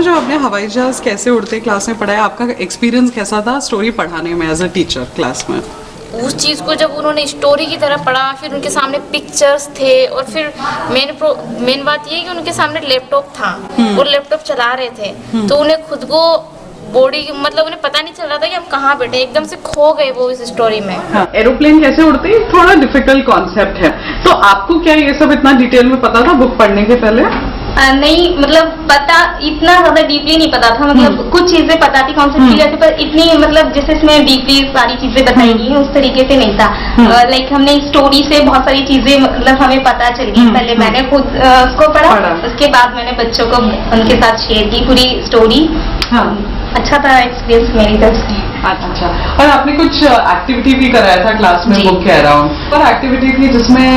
जो आपने हवाई जहाज कैसे उड़ते क्लास में पढ़ाया, आपका एक्सपीरियंस कैसा था स्टोरी पढ़ाने में एज अ टीचर क्लास में? उस चीज़ को जब उन्होंने स्टोरी की तरह पढ़ा, फिर उनके सामने पिक्चर्स थे और फिर मेन बात ये है कि उनके सामने लैपटॉप था, वो लैपटॉप चला रहे थे, तो उन्हें खुद को बॉडी मतलब उन्हें पता नहीं चल रहा था कि हम कहाँ बैठे, एकदम से खो गए वो इस स्टोरी में। हाँ, एरोप्लेन कैसे उड़ते हैं थोड़ा डिफिकल्ट कॉन्सेप्ट है, तो आपको क्या ये सब इतना डिटेल में पता था बुक पढ़ने के पहले? नहीं, मतलब पता इतना ज्यादा डीपली नहीं पता था, मतलब कुछ चीजें पता थी कॉन्सेप्ट की जैसे, पर इतनी मतलब जैसे इसमें डीपली सारी चीजें बताई गई हैं उस तरीके से नहीं था। लाइक हमने स्टोरी से बहुत सारी चीजें मतलब हमें पता चल गई। पहले मैंने खुद उसको पढ़ा, उसके बाद मैंने बच्चों को उनके साथ शेयर की पूरी स्टोरी। अच्छा था एक्सपीरियंस मेरी तरफ से। अच्छा, और आपने कुछ एक्टिविटी भी कराया था क्लास में बुक के अराउंड, और एक्टिविटी थी जिसमें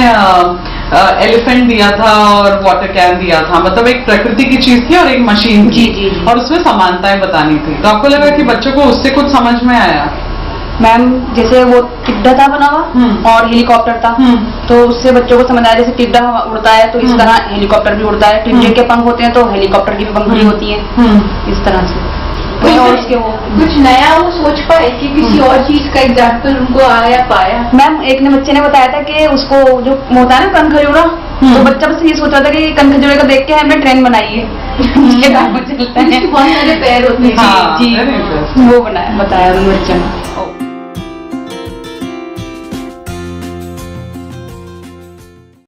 एलिफेंट दिया था और वाटर कैन दिया था, मतलब एक प्रकृति की चीज थी और एक मशीन थी, और उसमें समानताएं बतानी थी, तो आपको लगा कि बच्चों को उससे कुछ समझ में आया? मैम जैसे वो टिड्डा था बना हुआ और हेलीकॉप्टर था, तो उससे बच्चों को समझ आया जैसे टिड्डा उड़ता है तो इस तरह हेलीकॉप्टर भी उड़ता है, टिड्डे के पंख होते हैं तो हेलीकॉप्टर की भी पंखुड़ी होती है, इस तरह से। और उसके वो कुछ नया वो सोच पाए कि किसी और चीज का एग्जाम्पल उनको आया पाया? मैम एक ने बच्चे ने बताया था कि उसको जो होता है ना कनखजूरा, तो बच्चा बस ये सोच रहा था कि कनखजूरे को देख के हमने ट्रेन बनाई है, उसके बाद चलता है, बहुत सारे पैर होते हैं। जी वो बताया उन बच्चों ने।